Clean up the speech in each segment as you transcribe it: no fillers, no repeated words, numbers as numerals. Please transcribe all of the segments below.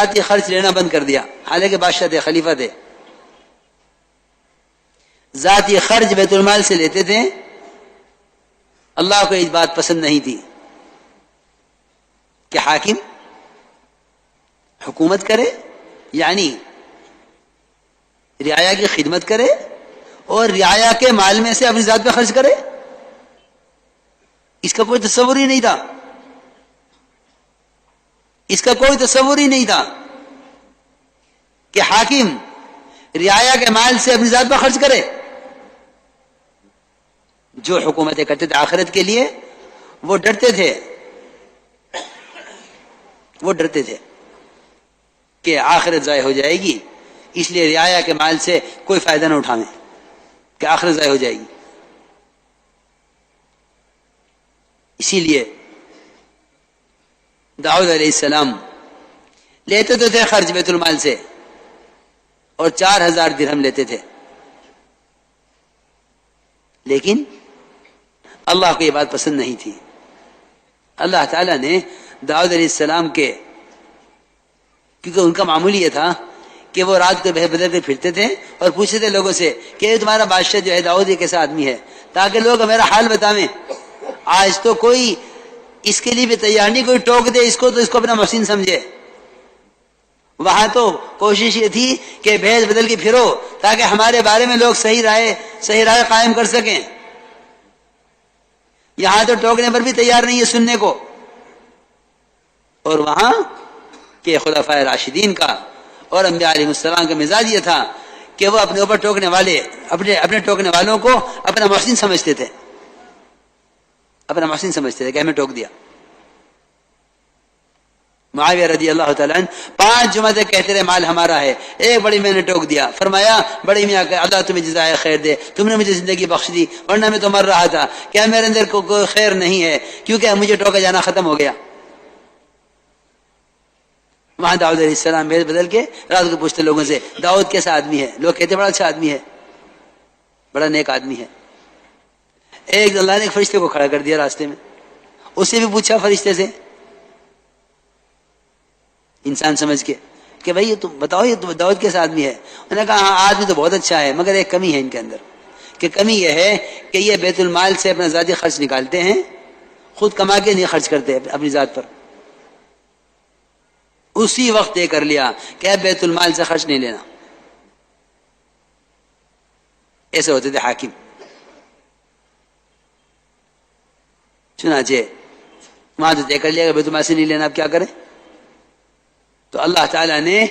ذاتی خرچ لینا بند کر دیا، حالانکہ بادشاہ تھے، خلیفہ تھے، ذاتی خرچ بیت المال سے لیتے تھے. اللہ کو یہ بات پسند نہیں تھی کہ حاکم حکومت کرے، یعنی رعایا کی خدمت کرے اور رعایا کے مال میں سے اپنی ذات پہ خرچ کرے. اس کا کوئی تصور ہی نہیں تھا، اس کا کوئی تصور ہی نہیں تھا کہ حاکم رعایا کے مال سے اپنی ذات پہ خرچ کرے. جو حکومتیں کرتے تھے آخرت کے لیے وہ ڈرتے تھے کہ آخرت ضائع ہو جائے گی، اس لیے رعایا کے مال سے کوئی فائدہ نہ اٹھائیں کہ آخرت ضائع ہو جائے گی. اسی لیے داؤد علیہ السلام لیتے تو تھے خرچ بیت المال سے، اور 4000 درہم لیتے تھے، لیکن اللہ کو یہ بات پسند نہیں تھی. اللہ تعالیٰ نے داؤد علیہ السلام کے، کیونکہ ان کا معمول یہ تھا کہ وہ رات کو بدل کے پھرتے تھے اور پوچھتے تھے لوگوں سے کہ یہ تمہارا بادشاہ جو ہے داؤد یہ کیسا آدمی ہے، تاکہ لوگ میرا حال بتائیں. آج تو کوئی اس کے لیے بھی تیار نہیں، کوئی ٹوک دے اس کو تو اس کو اپنا محسن سمجھے. وہاں تو کوشش یہ تھی کہ بھیس بدل کے پھرو تاکہ ہمارے بارے میں لوگ صحیح رائے قائم کر سکیں. یہاں تو ٹوکنے پر بھی تیار نہیں ہے سننے کو. اور وہاں کہ خلفائے راشدین کا اور انبیاء علیہ السلام کا مزاج یہ تھا کہ وہ اپنے اوپر ٹوکنے والے اپنے ٹوکنے والوں کو اپنا محسن سمجھتے تھے، کہ ہمیں ٹوک دیا. معاویہ رضی اللہ تعالیٰ عنہ 5 جمعے کہتے رہے مال ہمارا ہے، ایک بڑی میں نے ٹوک دیا، فرمایا بڑی میاں کہ اللہ تمہیں جزائے خیر دے، تم نے مجھے زندگی بخش دی، ورنہ میں تو مر رہا تھا. کیا میرے اندر کوئی خیر نہیں ہے کیونکہ مجھے ٹوکا جانا ختم ہو گیا. وہاں داؤد علیہ السلام بھیس بدل کے رات کو پوچھتے لوگوں سے داؤد کیسا آدمی ہے، لوگ کہتے بڑا اچھا آدمی ہے، بڑا نیک آدمی ہے. ایک اللہ نے ایک فرشتے کو کھڑا کر دیا راستے میں، اسے بھی پوچھا فرشتے سے انسان سمجھ کے کہ بھائی تم بتاؤ یہ داؤد کیسا آدمی ہے. انہوں نے کہا ہاں آدمی تو بہت اچھا ہے، مگر ایک کمی ہے ان کے اندر، کہ کمی یہ ہے کہ یہ بیت المال سے اپنا ذاتی خرچ نکالتے ہیں، خود کما کے نہیں خرچ کرتے اپنی ذات پر. اسی وقت طے کر لیا کہ اب بیت المال سے خرچ نہیں لینا. ایسے ہوتے تھے حاکم. چنانچہ وہاں تو طے کر لیا کہ بیت المال سے نہیں لینا، اب کیا کریں. تو اللہ تعالیٰ نے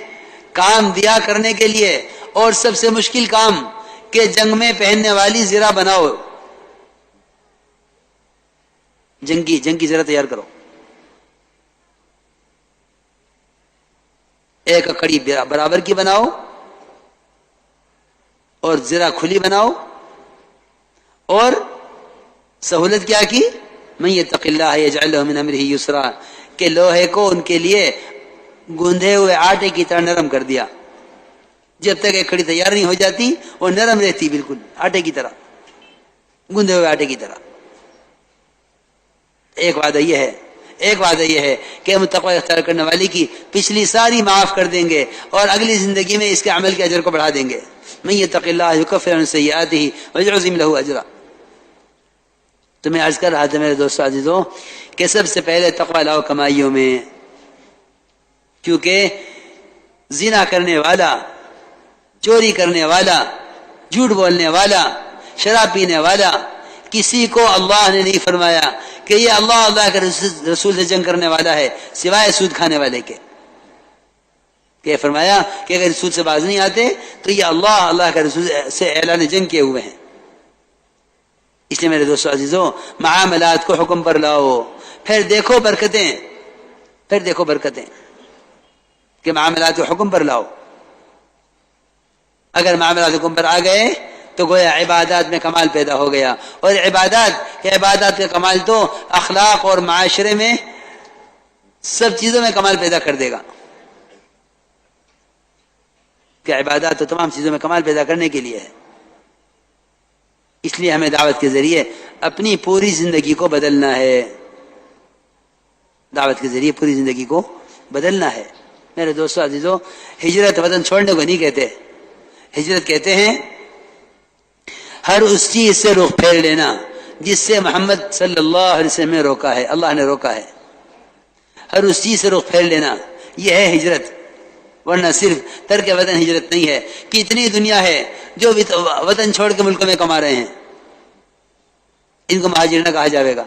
کام دیا کرنے کے لیے، اور سب سے مشکل کام کہ جنگ میں پہننے والی زرہ بناؤ، جنگ کی زرہ تیار کرو. ایک کڑی برابر کی بناؤ اور زرہ کھلی بناؤ. اور سہولت کیا کی، من یتق اللہ یجعل له من امرہ یسرا، کہ لوہے کو ان کے لیے گوندھے ہوئے آٹے کی طرح نرم کر دیا. جب تک ایک کڑی تیار نہیں ہو جاتی وہ نرم رہتی، بالکل آٹے کی طرح، گوندھے ہوئے آٹے کی طرح. ایک وعدہ یہ ہے کہ ہم تقوی اختیار کرنے والی کی پچھلی ساری معاف کر دیں گے اور اگلی زندگی میں اس کے عمل کے اجر کو بڑھا دیں گے. من یتق اللہ یکفر عنہ سیئاتہ ویعظم له اجرا. تو میں عرض کر رہا تھا میرے دوستو عزیزوں کہ سب سے پہلے تقوی لاؤ کمائیوں میں، کیونکہ زنا کرنے والا، چوری کرنے والا، جھوٹ بولنے والا، شراب پینے والا، کسی کو اللہ نے نہیں فرمایا کہ یہ اللہ کے رسول سے جنگ کرنے والا ہے سوائے سود کھانے والے کے. کہ فرمایا کہ اگر سود سے باز نہیں آتے تو یہ اللہ کے رسول سے اعلان جنگ کیے ہوئے ہیں. اس لیے میرے دوستو عزیزوں معاملات کو حکم پر لاؤ، پھر دیکھو برکتیں کہ معاملات کو حکم پر لاؤ. اگر معاملات حکم پر آ گئے تو گویا عبادات میں کمال پیدا ہو گیا. اور عبادات کا کمال تو اخلاق اور معاشرے میں سب چیزوں میں کمال پیدا کر دے گا. کہ عبادات تو تمام چیزوں میں کمال پیدا کرنے کے لیے ہے. اس لیے ہمیں دعوت کے ذریعے اپنی پوری زندگی کو بدلنا ہے. میرے دوستوں عزیزوں، ہجرت وطن چھوڑنے کو نہیں کہتے، ہجرت کہتے ہیں ہر اس چیز سے رخ پھیر لینا جس سے محمد صلی اللہ علیہ وسلم نے روکا ہے، اللہ نے روکا ہے، ہر اس چیز سے رخ پھیر لینا، یہ ہے ہجرت. ورنہ صرف ترک وطن ہجرت نہیں ہے. کتنی دنیا ہے جو وطن چھوڑ کے ملکوں میں کما رہے ہیں، ان کو مہاجر نہ کہا جائے گا.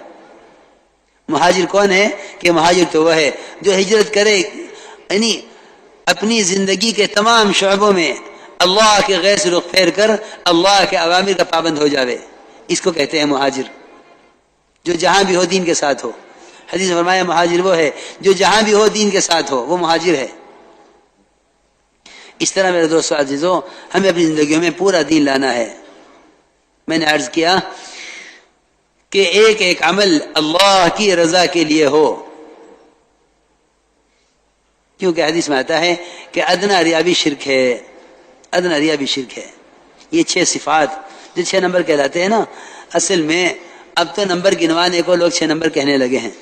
مہاجر کون ہے؟ کہ مہاجر تو وہ ہے جو ہجرت کرے، یعنی اپنی زندگی کے تمام شعبوں میں اللہ کے غیر سے رخ پھیر کر اللہ کے اوامر کا پابند ہو جاوے، اس کو کہتے ہیں مہاجر. جو جہاں بھی ہو دین کے ساتھ ہو. حدیث میں فرمایا مہاجر وہ ہے جو جہاں بھی ہو دین کے ساتھ ہو، وہ مہاجر ہے. اس طرح میرے دوستو عزیزوں، ہمیں اپنی زندگیوں میں پورا دین لانا ہے. میں نے عرض کیا کہ ایک ایک عمل اللہ کی رضا کے لیے ہو، کیونکہ حدیث میں آتا ہے کہ ادنا ریا بھی شرک ہے، ادنا ریا بھی شرک ہے. یہ 6 صفات جو 6 نمبر کہلاتے ہیں نا، اصل میں اب تو نمبر گنوانے کو لوگ 6 نمبر کہنے لگے ہیں.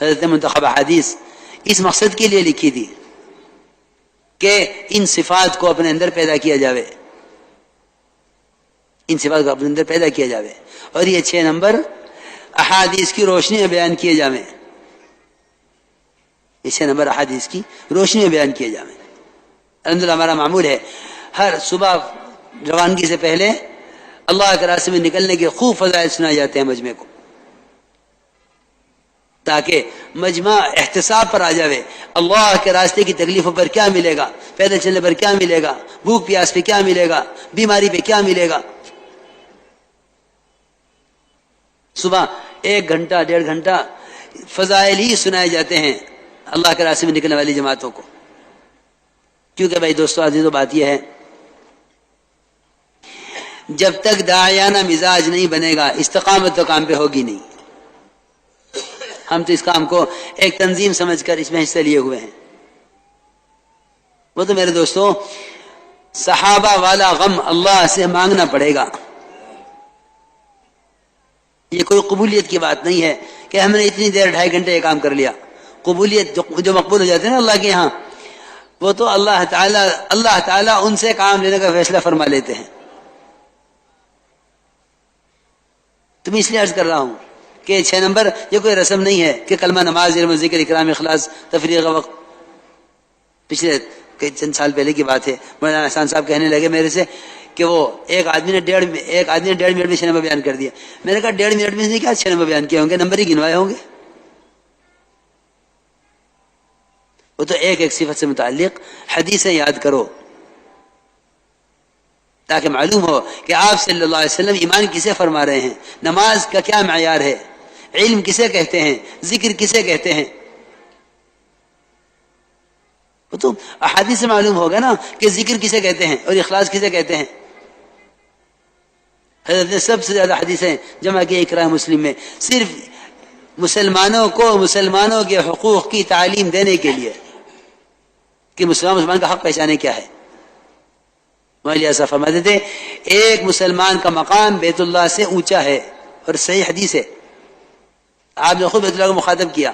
حضرت منتخب حدیث اس مقصد کے لیے لکھی تھی کہ ان صفات کو اپنے اندر پیدا کیا جاوے، ان صفات کو اپنے اندر پیدا کیا جاوے، اور یہ 6 نمبر احادیث کی روشنی میں بیان کیے جاویں. یہ 6 نمبر احادیث کی روشنی میں بیان کیے جاویں. الحمدللہ ہمارا معمول ہے ہر صبح روانگی سے پہلے اللہ کے راستے میں نکلنے کے خوب فضائل سنائے جاتے ہیں مجمع کو، تاکہ مجمع احتساب پر آ جاوے. اللہ کے راستے کی تکلیفوں پر کیا ملے گا، پیدل چلنے پر کیا ملے گا، بھوک پیاس پہ کیا ملے گا، بیماری پہ کیا ملے گا. صبح 1 گھنٹہ 1.5 گھنٹہ فضائل ہی سنائے جاتے ہیں اللہ کے راستے میں نکلنے والی جماعتوں کو. کیونکہ بھائی دوستو عزیزو، بات یہ ہے جب تک داعیانہ مزاج نہیں بنے گا استقامت تو کام پہ ہوگی نہیں. ہم تو اس کام کو ایک تنظیم سمجھ کر اس میں حصہ لیے ہوئے ہیں. وہ تو میرے دوستوں صحابہ والا غم اللہ سے مانگنا پڑے گا. یہ کوئی قبولیت کی بات نہیں ہے کہ ہم نے اتنی دیر 2.5 گھنٹے یہ کام کر لیا. قبولیت جو مقبول ہو جاتے ہیں نا اللہ کے یہاں، وہ تو اللہ تعالیٰ ان سے کام لینے کا فیصلہ فرما لیتے ہیں. تو میں اس لیے عرض کر رہا ہوں کہ 6 نمبر یہ کوئی رسم نہیں ہے کہ کلمہ، نماز، علم، ذکر، اکرام، اخلاص، تفریغ وقت. پچھلے چند سال پہلے کی بات ہے، مولانا احسان صاحب کہنے لگے میرے سے کہ وہ ایک آدمی نے 1.5 منٹ میں 6 نمبر بیان کر دیا. میں نے کہا 1.5 منٹ میں نے کیا 6 نمبر بیان کیے ہوں گے، نمبر ہی گنوائے ہوں گے. وہ تو ایک ایک صفت سے متعلق حدیثیں یاد کرو تاکہ معلوم ہو کہ آپ صلی اللہ علیہ وسلم ایمان کسے فرما رہے ہیں، نماز کا کیا معیار ہے، علم کسے کہتے ہیں، ذکر کسے کہتے ہیں. وہ تو احادیث سے معلوم ہوگا نا کہ ذکر کسے کہتے ہیں اور اخلاص کسے کہتے ہیں. حضرت نے سب سے زیادہ حدیثیں جمع کی اقراء مسلم میں، صرف مسلمانوں کو مسلمانوں کے حقوق کی تعلیم دینے کے لیے کہ مسلمان کا حق پہچانے کیا ہے. ایسا فرماتے تھے ایک مسلمان کا مقام بیت اللہ سے اونچا ہے، اور صحیح حدیث ہے. آپ نے خود بیت اللہ کو مخاطب کیا،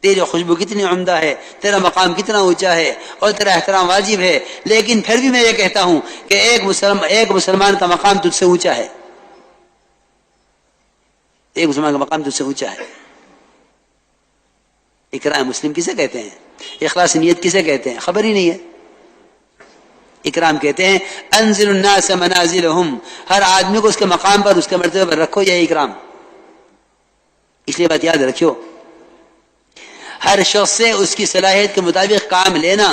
تیری خوشبو کتنی عمدہ ہے، تیرا مقام کتنا اونچا ہے، اور تیرا احترام واجب ہے، لیکن پھر بھی میں یہ کہتا ہوں کہ ایک مسلمان کا مقام تجھ سے اونچا ہے، ایک مسلمان کا مقام تجھ سے اونچا ہے. اقراء مسلم کسے کہتے ہیں، اخلاص نیت کسے کہتے ہیں، خبر ہی نہیں ہے. اکرام کہتے ہیں انزل الناس منازلهم، ہر آدمی کو اس کے مقام پر، اس کے مرتبے پر رکھو، یہ اکرام. اس لیے بات یاد رکھو، ہر شخص سے اس کی صلاحیت کے مطابق کام لینا،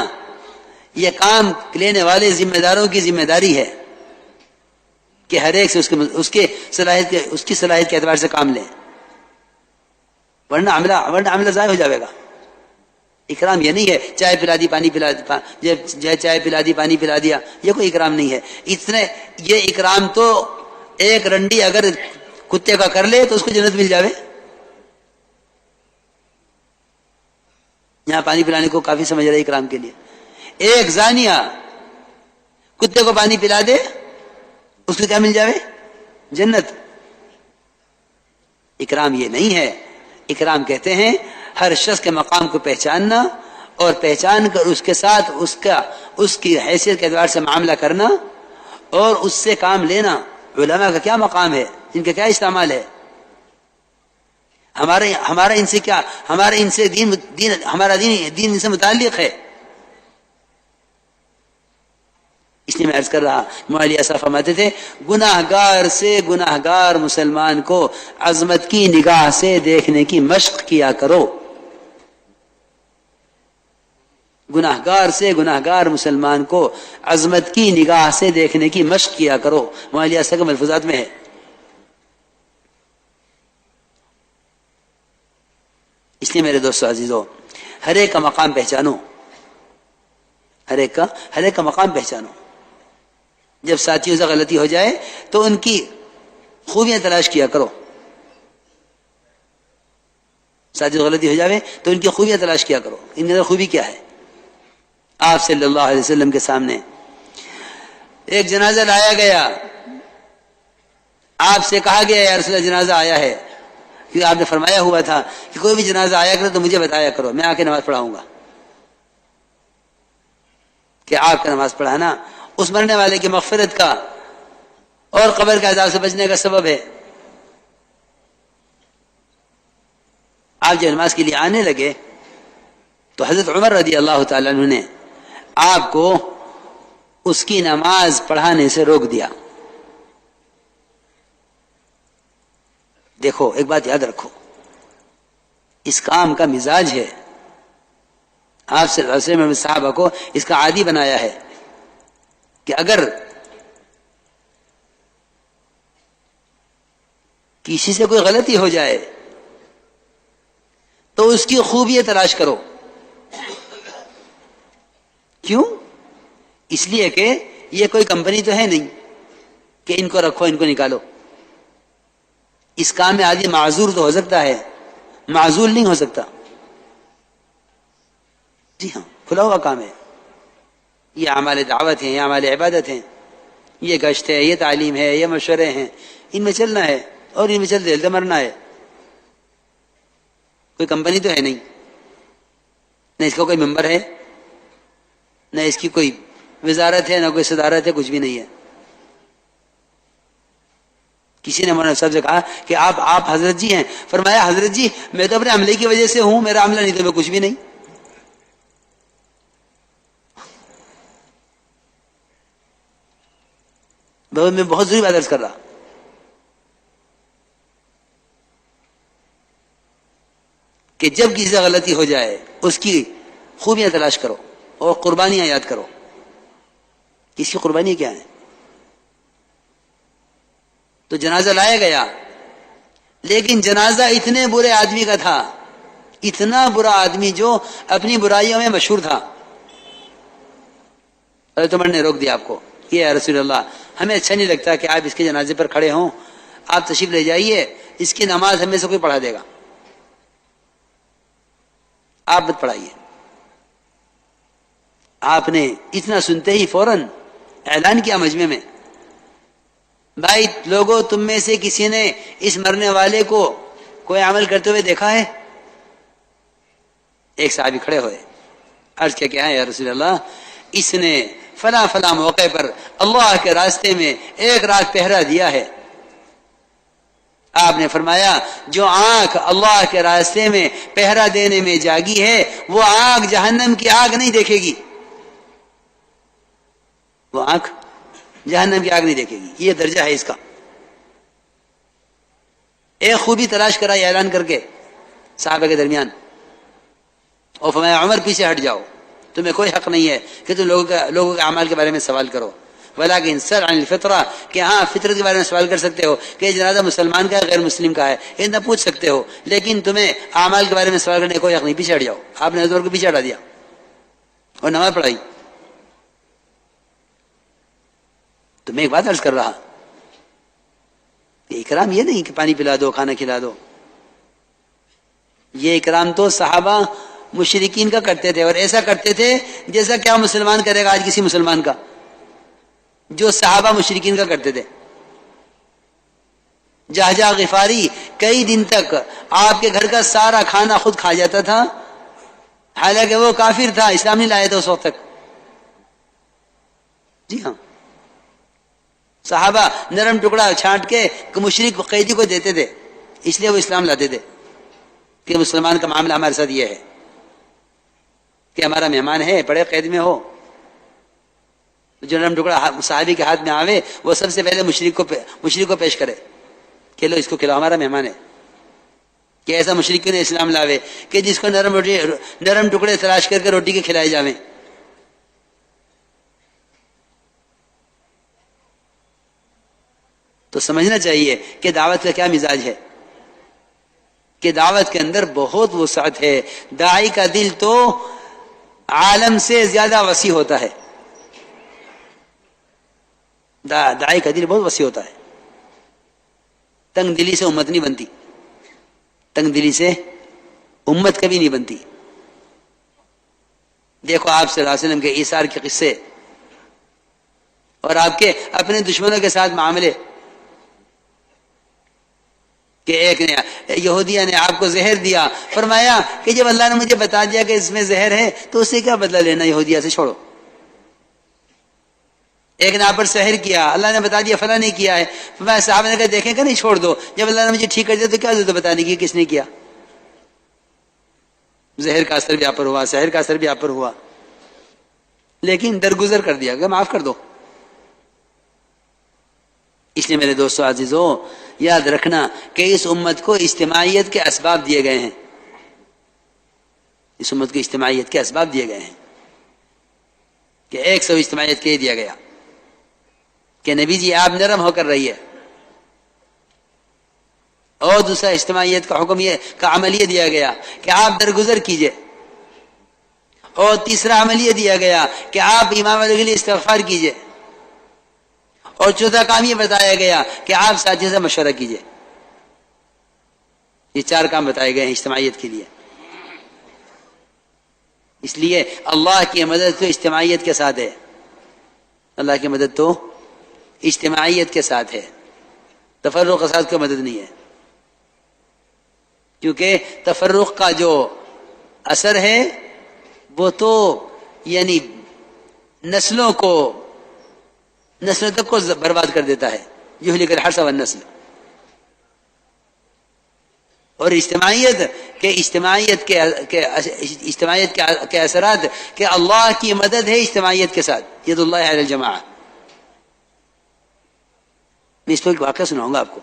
یہ کام لینے والے ذمہ داروں کی ذمہ داری ہے کہ ہر ایک سے اس کی صلاحیت کے اعتبار سے کام لیں، ورنہ عملہ ضائع ہو جائے گا. اکرام یہ نہیں ہے چائے پلا دی پانی پلا چائے پلا دی پانی پلا دیا، یہ کوئی اکرام نہیں ہے. یہ اکرام تو ایک رنڈی اگر کتے کا کر لے تو اس کو جنت مل جاوے. یہاں پانی پلانے کو کافی سمجھ رہے اکرام کے لیے. ایک زانیہ کتے کو پانی پلا دے اس کو کیا مل جاوے، جنت. اکرام یہ نہیں ہے. اکرام کہتے ہیں ہر شخص کے مقام کو پہچاننا اور پہچان کر اس کے ساتھ اس کی حیثیت کے اعتبار سے معاملہ کرنا اور اس سے کام لینا، علماء کا کیا مقام ہے، ان کا کیا استعمال ہے. ہمارا ان سے کیا، ہمارا ان سے ہمارا دین ان سے متعلق ہے. اس لیے میں عرض کر رہا، مولانا صاحب فرماتے تھے گناہ گار سے گناہ گار مسلمان کو عظمت کی نگاہ سے دیکھنے کی مشق کیا کرو. گناہ گار سے گناہ گار مسلمان کو عظمت کی نگاہ سے دیکھنے کی مشق کیا کرو. مولانا صاحب کے ملفوظات میں ہے. اس لیے میرے دوستو عزیزو، ہر ایک کا مقام پہچانو، ہر ایک کا مقام پہچانو. جب ساتھیوں سے غلطی ہو جائے تو ان کی خوبیاں تلاش کیا کرو. ساتھیوں سے غلطی ہو جائے تو ان کی خوبیاں تلاش کیا کرو، ان کے اندر خوبی کیا ہے. آپ صلی اللہ علیہ وسلم کے سامنے ایک جنازہ لایا گیا، آپ سے کہا گیا یا رسول اللہ جنازہ آیا ہے، کیونکہ آپ نے فرمایا ہوا تھا کہ کوئی بھی جنازہ آیا کرے تو مجھے بتایا کرو، میں آ کے نماز پڑھاؤں گا. کہ آپ کا نماز پڑھانا اس مرنے والے کی مغفرت کا اور قبر کے عذاب سے بچنے کا سبب ہے. آپ جب نماز کے لیے آنے لگے تو حضرت عمر رضی اللہ تعالیٰ عنہ نے آپ کو اس کی نماز پڑھانے سے روک دیا. دیکھو ایک بات یاد رکھو، اس کام کا مزاج ہے. آپ صلی اللہ علیہ وسلم صحابہ کو اس کا عادی بنایا ہے کہ اگر کسی سے کوئی غلطی ہو جائے تو اس کی خوبی تلاش کرو. کیوں؟ اس لیے کہ یہ کوئی کمپنی تو ہے نہیں کہ ان کو رکھو ان کو نکالو. اس کام میں آدمی معذور تو ہو سکتا ہے، معذول نہیں ہو سکتا. جی ہاں، کھلا ہوا کام ہے. یہ اعمال دعوت ہیں، یہ اعمال عبادت ہیں، یہ گشت ہے، یہ تعلیم ہے، یہ مشورے ہیں، ان میں چلنا ہے اور ان میں چلتے چلتے مرنا ہے. کوئی کمپنی تو ہے نہیں، نہ اس کا کوئی ممبر ہے، نہ اس کی کوئی وزارت ہے، نہ کوئی صدارت ہے، کچھ بھی نہیں ہے. کسی نے مولانا صاحب سے کہا کہ آپ حضرت جی ہیں. فرمایا حضرت جی میں تو اپنے عملے کی وجہ سے ہوں، میرا عملہ نہیں تو میں کچھ بھی نہیں. میں بہت ضروری بات عرض کر رہا کہ جب کسی سے غلطی ہو جائے اس کی خوبیاں تلاش کرو اور قربانیاں یاد کرو. اس کی قربانی کیا ہے؟ تو جنازہ لایا گیا، لیکن جنازہ اتنے برے آدمی کا تھا، اتنا برا آدمی جو اپنی برائیوں میں مشہور تھا. حضرت عمر نے روک دیا آپ کو کہ یا رسول اللہ ہمیں اچھا نہیں لگتا کہ آپ اس کے جنازے پر کھڑے ہوں، آپ تشریف لے جائیے، اس کی نماز ہمیں سے کوئی پڑھا دے گا، آپ مت پڑھائیے. آپ نے اتنا سنتے ہی فوراً اعلان کیا مجمع میں، بھائی لوگوں تم میں سے کسی نے اس مرنے والے کو کوئی عمل کرتے ہوئے دیکھا ہے؟ ایک صحابی کھڑے ہوئے، عرض کیا کہ یا رسول اللہ اس نے فلاں فلاں موقع پر اللہ کے راستے میں ایک رات پہرا دیا ہے. آپ نے فرمایا جو آنکھ اللہ کے راستے میں پہرا دینے میں جاگی ہے وہ آنکھ جہنم کی آگ نہیں دیکھے گی، وہ آنکھ جہنم کی آگ نہیں دیکھے گی. یہ درجہ ہے اس کا. ایک خوبی تلاش کرا یہ اعلان کر کے صحابہ کے درمیان، اور فرمایا عمر پیچھے ہٹ جاؤ، تمہیں کوئی حق نہیں ہے کہ تم لوگوں کے اعمال کے بارے میں سوال کرو. ولیکن سل عن الفطرہ، کہ ہاں فطرت کے بارے میں سوال کر سکتے ہو کہ یہ جنازہ مسلمان کا ہے غیر مسلم کا ہے، اتنا پوچھ سکتے ہو، لیکن تمہیں اعمال کے بارے میں سوال کرنے کا کوئی حق نہیں. پیچھے ہٹ جاؤ. آپ نے حضور کو پیچھے ہٹا دیا اور نماز پڑھائی. تو میں ایک بات عرض کر رہا کہ اکرام یہ نہیں کہ پانی پلا دو، کھانا کھلا دو. یہ اکرام تو صحابہ مشرکین کا کرتے تھے، اور ایسا کرتے تھے جیسا کیا مسلمان کرے گا آج کسی مسلمان کا، جو صحابہ مشرکین کا کرتے تھے. جہجہ غفاری کئی دن تک آپ کے گھر کا سارا کھانا خود کھا جاتا تھا حالانکہ وہ کافر تھا، اسلام نہیں لایا تھا اس وقت تک. جی ہاں، صحابہ نرم ٹکڑا چھانٹ کے مشرک قیدی کو دیتے تھے، اس لیے وہ اسلام لاتے تھے کہ مسلمان کا معاملہ ہمارے ساتھ یہ ہے کہ ہمارا مہمان ہے، بڑے قید میں ہو. جو نرم ٹکڑا صحابی کے ہاتھ میں آوے وہ سب سے پہلے مشرک کو پیش کرے کہ لو اس کو کھلاؤ، ہمارا مہمان ہے. کہ ایسا مشرک نے اسلام لاوے کہ جس کو نرم ٹکڑے تلاش کر کے روٹی کے کھلائے جاویں. تو سمجھنا چاہیے کہ دعوت کا کیا مزاج ہے، کہ دعوت کے اندر بہت وسعت ہے. داعی کا دل تو عالم سے زیادہ وسیع ہوتا ہے. داعی کا دل بہت وسیع ہوتا ہے. تنگ دلی سے امت نہیں بنتی، تنگ دلی سے امت کبھی نہیں بنتی. دیکھو آپ صلی اللہ علیہ وسلم کے ایثار کے قصے اور آپ کے اپنے دشمنوں کے ساتھ معاملے. کہ ایک نے یہودیہ نے آپ کو زہر دیا، فرمایا کہ جب اللہ نے مجھے بتا دیا کہ اس میں زہر ہے تو اس سے کیا بدلہ لینا، یہودیہ سے چھوڑو. ایک نے آپ پر سحر کیا، اللہ نے بتا دیا فلاں نے کیا ہے، فرمایا صحابہ نے کہا دیکھیں کہ نہیں چھوڑ دو، جب اللہ نے مجھے ٹھیک کر دیا تو کیا ضرورت بتانے کی کس نے کیا. زہر کا اثر بھی آپ پر ہوا، سحر کا اثر بھی آپ پر ہوا، لیکن درگزر کر دیا کہ معاف کر دو. اس لیے میرے دوستو عزیزو یاد رکھنا کہ اس امت کو اجتماعیت کے اسباب دیے گئے ہیں. اس امت کو اجتماعیت کے اسباب دیے گئے ہیں کہ ایک سو اجتماعیت کے دیا گیا کہ نبی جی آپ نرم ہو کر رہیے، اور دوسرا اجتماعیت کا حکم یہ کا عمل یہ دیا گیا کہ آپ درگزر کیجئے، اور تیسرا عمل یہ دیا گیا کہ آپ امام علیہ کے لیے استغفار کیجئے، اور چوتھا کام یہ بتایا گیا کہ آپ ساتھیوں سے مشورہ کیجئے. یہ چار کام بتائے گئے ہیں اجتماعیت کے لیے. اس لیے اللہ کی مدد تو اجتماعیت کے ساتھ ہے، اللہ کی مدد تو اجتماعیت کے ساتھ ہے، تفرق کے ساتھ کوئی مدد نہیں ہے. کیونکہ تفرق کا جو اثر ہے وہ تو یعنی نسلوں تک کو برباد کر دیتا ہے، یہلک الحرث والنسل. اور اجتماعیت کے اثرات کہ اللہ کی مدد ہے اجتماعیت کے ساتھ، ید اللہ علی الجماعہ. میں اس پر ایک واقعہ سناؤں گا آپ کو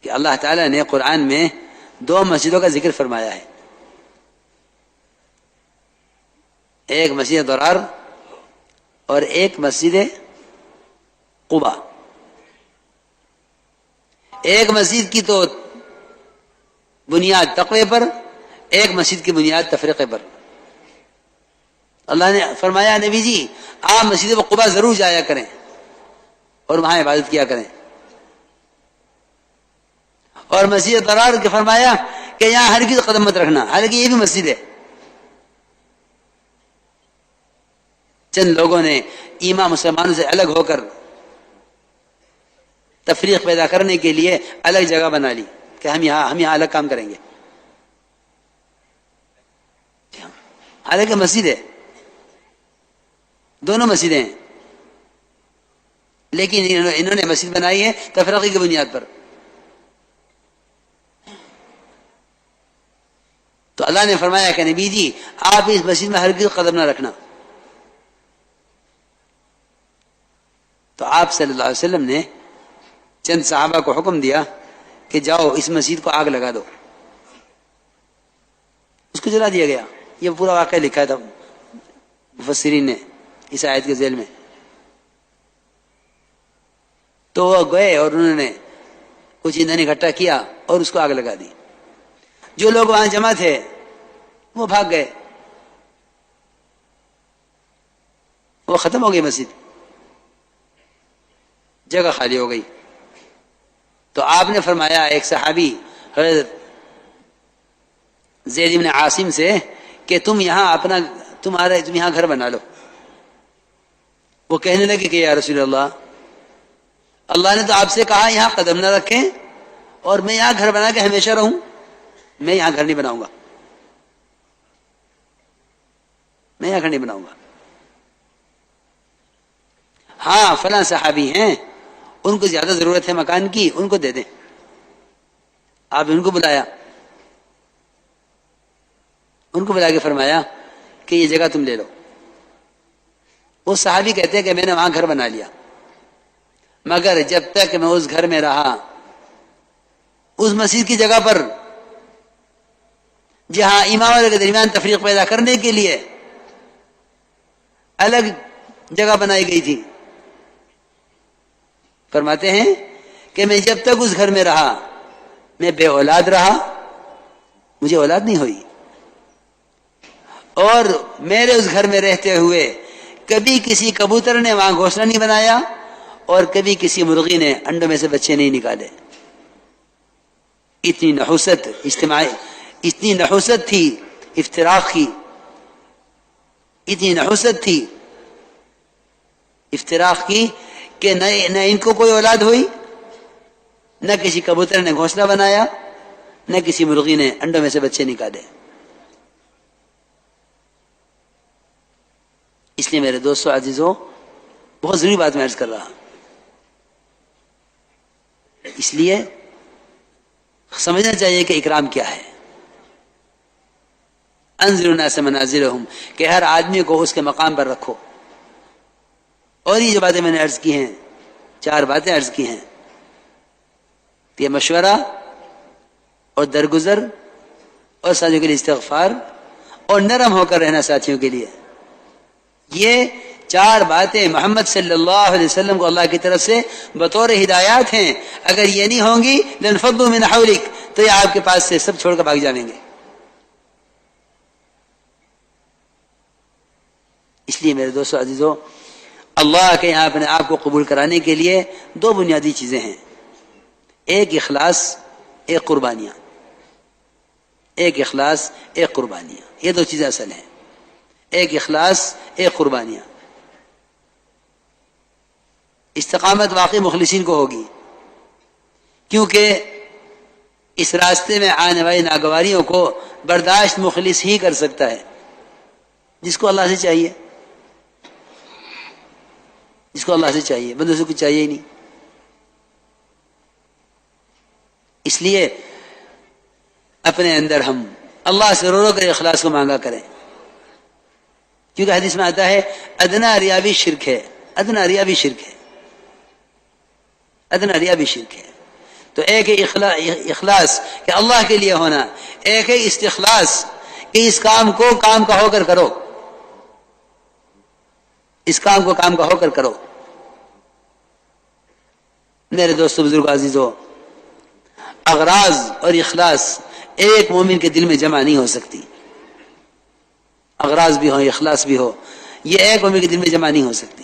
کہ اللہ تعالیٰ نے قرآن میں 2 مسجدوں کا ذکر فرمایا ہے. ایک مسجد ضرار اور ایک مسجد قباء. ایک مسجد کی تو بنیاد تقوی پر، ایک مسجد کی بنیاد تفریقے پر. اللہ نے فرمایا نبی جی آپ مسجد قباء ضرور جایا کریں اور وہاں عبادت کیا کریں. اور مسجد ضرار کے فرمایا کہ یہاں ہرگز قدم مت رکھنا، حالانکہ یہ بھی مسجد ہے. چند لوگوں نے ایمان مسلمانوں سے الگ ہو کر تفریق پیدا کرنے کے لیے الگ جگہ بنا لی کہ ہم یہاں الگ کام کریں گے، حالانکہ مسجد ہے، دونوں مسجدیں ہیں، لیکن انہوں نے مسجد بنائی ہے تفرقے کی بنیاد پر. تو اللہ نے فرمایا کہ نبی جی آپ اس مسجد میں ہرگز قدم نہ رکھنا. تو آپ صلی اللہ علیہ وسلم نے چند صحابہ کو حکم دیا کہ جاؤ اس مسجد کو آگ لگا دو. اس کو جلا دیا گیا. یہ پورا واقعہ لکھا تھا مفسرین نے اس آیت کے ذیل میں. تو وہ گئے اور انہوں نے کچھ ایندھن اکٹھا کیا اور اس کو آگ لگا دی. جو لوگ وہاں جمع تھے وہ بھاگ گئے، وہ ختم ہو گئی مسجد، جگہ خالی ہو گئی. تو آپ نے فرمایا ایک صحابی حضرت زید بن عاصم سے کہ تم یہاں گھر بنا لو. وہ کہنے لگے کہ یا رسول اللہ نے تو آپ سے کہا یہاں قدم نہ رکھیں اور میں یہاں گھر بنا کے ہمیشہ رہوں، میں یہاں گھر نہیں بناؤں گا. میں یہاں گھر نہیں بناؤں گا. ہاں فلاں صحابی ہیں ان کو زیادہ ضرورت ہے مکان کی, ان کو دے دیں. آپ نے ان کو بلایا, ان کو بلا کے فرمایا کہ یہ جگہ تم لے لو. وہ صحابی کہتے ہیں کہ میں نے وہاں گھر بنا لیا, مگر جب تک میں اس گھر میں رہا, اس مسجد کی جگہ پر جہاں اماموں کے درمیان تفریق پیدا کرنے کے لیے الگ جگہ بنائی گئی تھی, فرماتے ہیں کہ میں جب تک اس گھر میں رہا میں بے اولاد رہا, مجھے اولاد نہیں ہوئی, اور میرے اس گھر میں رہتے ہوئے کبھی کسی کبوتر نے وہاں گھونسلہ نہیں بنایا اور کبھی کسی مرغی نے انڈوں میں سے بچے نہیں نکالے. اتنی نحوست اجتماعی, اتنی نحوست تھی افتراق کی, اتنی نحوست تھی افتراق کی کہ نہ ان کو کوئی اولاد ہوئی, نہ کسی کبوتر نے گھونسلہ بنایا, نہ کسی مرغی نے انڈوں میں سے بچے نکالے. اس لیے میرے دوستو عزیزوں, بہت ضروری بات میں عرض کر رہا ہوں, اس لیے سمجھنا چاہیے کہ اکرام کیا ہے. انزلوا الناس منازلهم, کہ ہر آدمی کو اس کے مقام پر رکھو. اور یہ جو باتیں میں نے عرض کی ہیں, 4 باتیں عرض کی ہیں, یہ مشورہ اور درگزر اور ساتھیوں کے لیے استغفار اور نرم ہو کر رہنا ساتھیوں کے لیے, یہ 4 باتیں محمد صلی اللہ علیہ وسلم کو اللہ کی طرف سے بطور ہدایات ہیں. اگر یہ نہیں ہوں گی لنفضوا من حولک, تو یہ آپ کے پاس سے سب چھوڑ کر بھاگ جائیں گے. اس لیے میرے دوستو عزیزو, اللہ کے یہاں اپنے آپ کو قبول کرانے کے لیے 2 بنیادی چیزیں ہیں, ایک اخلاص, ایک قربانیاں. ایک اخلاص, ایک قربانیاں, یہ 2 چیزیں اصل ہیں. ایک اخلاص, ایک قربانیاں. استقامت واقعی مخلصین کو ہوگی, کیونکہ اس راستے میں آنے والی ناگواریوں کو برداشت مخلص ہی کر سکتا ہے, جس کو اللہ سے چاہیے, جس کو اللہ سے چاہیے, بندوں سے کچھ چاہیے ہی نہیں. اس لیے اپنے اندر ہم اللہ سے رو رو کر اخلاص کو مانگا کریں, کیونکہ حدیث میں آتا ہے ادنا ریا بھی شرک ہے, ادنا ریا بھی شرک ہے, ادنا ریا بھی شرک ہے. تو ایک ہے اخلاص کہ اللہ کے لیے ہونا, ایک ہے استخلاص کہ اس کام کو کام کا ہو کر کرو, اس کام کو کام کا ہو کر کرو. میرے دوستو بزرگ عزیزو, اغراض اور اخلاص ایک مومن کے دل میں جمع نہیں ہو سکتی. اغراض بھی ہو, اخلاص بھی ہو, یہ ایک مومن کے دل میں جمع نہیں ہو سکتی.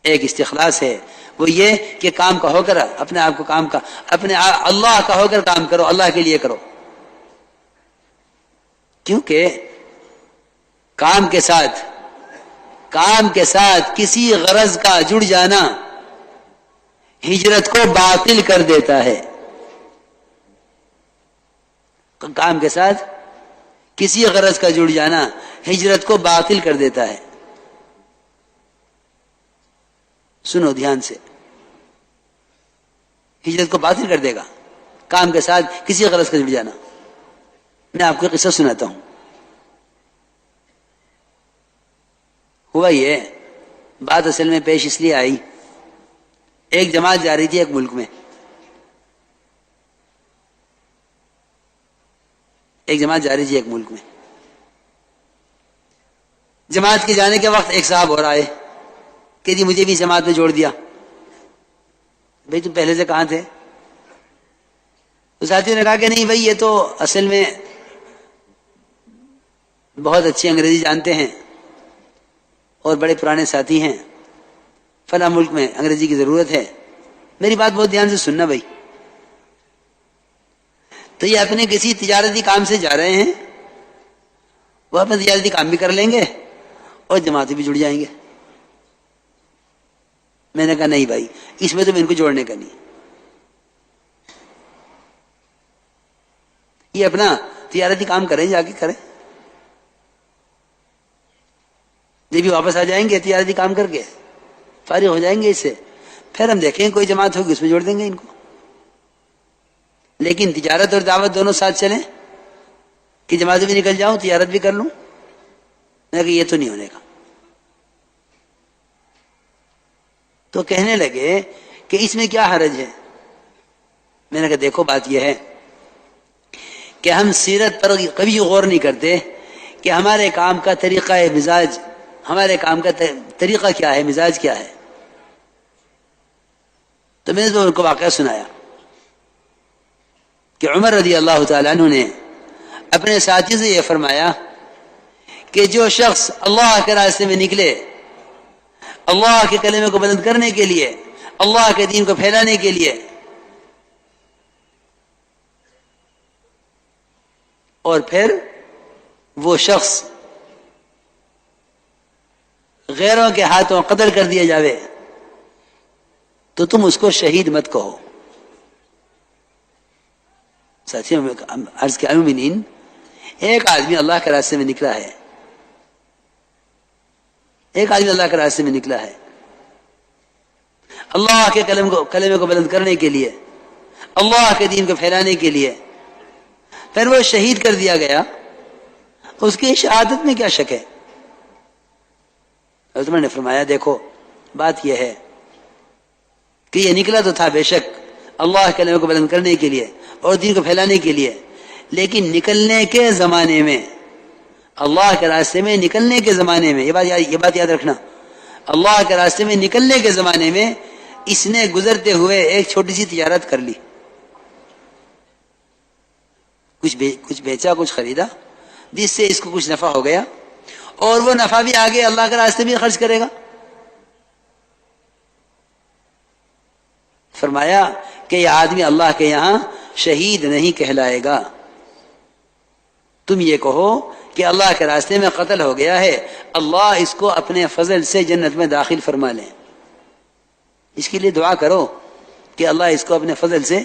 ایک استخلاص ہے, وہ یہ کہ کام کا ہو کر اپنے آپ کو کام کا, اپنے اللہ کا ہو کر کام کرو, اللہ کے لیے کرو. کیونکہ کام کے ساتھ کسی غرض کا جڑ جانا ہجرت کو باطل کر دیتا ہے. کام کے ساتھ کسی غرض کا جڑ جانا ہجرت کو باطل کر دیتا ہے. سنو دھیان سے, ہجرت کو باطل کر دے گا کام کے ساتھ کسی غرض کا جڑ جانا. میں آپ کو قصہ سناتا ہوں. ہوا یہ, بات اصل میں پیش اس لیے آئی, ایک جماعت جا رہی تھی ایک ملک میں, ایک جماعت جا رہی تھی ایک ملک میں. جماعت کے جانے کے وقت ایک صاحب اور آئے کہ جی مجھے بھی جماعت میں جوڑ دیا. بھئی تم پہلے سے کہاں تھے؟ تو ساتھیوں نے کہا کہ نہیں بھئی یہ تو اصل میں بہت اچھی انگریزی جانتے ہیں اور بڑے پرانے ساتھی ہیں, فلاں ملک میں انگریزی کی ضرورت ہے. میری بات بہت دھیان سے سننا بھائی. تو یہ اپنے کسی تجارتی کام سے جا رہے ہیں, وہ اپنا تجارتی کام بھی کر لیں گے اور جماعتیں بھی جڑ جائیں گے. میں نے کہا نہیں بھائی, اس میں تو ان کو جوڑنے کا نہیں, یہ اپنا تجارتی کام کریں، جا کے کریں، جب بھی واپس آ جائیں گے تجارتی کام کر کے فارغ ہو جائیں گے اس سے، پھر ہم دیکھیں کوئی جماعت ہوگی اس میں جوڑ دیں گے ان کو. لیکن تجارت اور دعوت دونوں ساتھ چلیں کہ جماعت بھی نکل جاؤں تجارت بھی کر لوں، میں کہ یہ تو نہیں ہونے کا. تو کہنے لگے کہ اس میں کیا حرج ہے. میں نے کہا دیکھو بات یہ ہے کہ ہم سیرت پر کبھی غور نہیں کرتے کہ ہمارے کام کا طریقہ مزاج، ہمارے کام کا طریقہ کیا ہے، مزاج کیا ہے. تو میں نے ان کو واقعہ سنایا کہ عمر رضی اللہ تعالیٰ عنہ نے اپنے ساتھی سے یہ فرمایا کہ جو شخص اللہ کے راستے میں نکلے، اللہ کے کلمے کو بلند کرنے کے لیے، اللہ کے دین کو پھیلانے کے لیے، اور پھر وہ شخص غیروں کے ہاتھوں قتل کر دیا جاوے تو تم اس کو شہید مت کہو. ساتھیوں میں عرض کیا مومنین، ایک آدمی اللہ کے راستے میں نکلا ہے، ایک آدمی اللہ کے راستے میں نکلا ہے اللہ کے کلمے کو بلند کرنے کے لیے، اللہ کے دین کو پھیلانے کے لیے، پھر وہ شہید کر دیا گیا، اس کی شہادت میں کیا شک ہے. حضرت عمر نے فرمایا دیکھو بات یہ ہے کہ یہ نکلا تو تھا بے شک اللہ کے کلمے کو بلند کرنے کے لیے اور دین کو پھیلانے کے لیے، لیکن نکلنے کے زمانے میں، اللہ کے راستے میں نکلنے کے زمانے میں، یہ بات یاد رکھنا، اللہ کے راستے میں نکلنے کے زمانے میں اس نے گزرتے ہوئے ایک چھوٹی سی تجارت کر لی، کچھ بیچا، کچھ خریدا، جس سے اس کو کچھ نفع ہو گیا، اور وہ نفع بھی آگے اللہ کے راستے میں خرچ کرے گا. فرمایا کہ یہ آدمی اللہ کے یہاں شہید نہیں کہلائے گا. تم یہ کہو کہ اللہ کے راستے میں قتل ہو گیا ہے، اللہ اس کو اپنے فضل سے جنت میں داخل فرما لے. اس کے لیے دعا کرو کہ اللہ اس کو اپنے فضل سے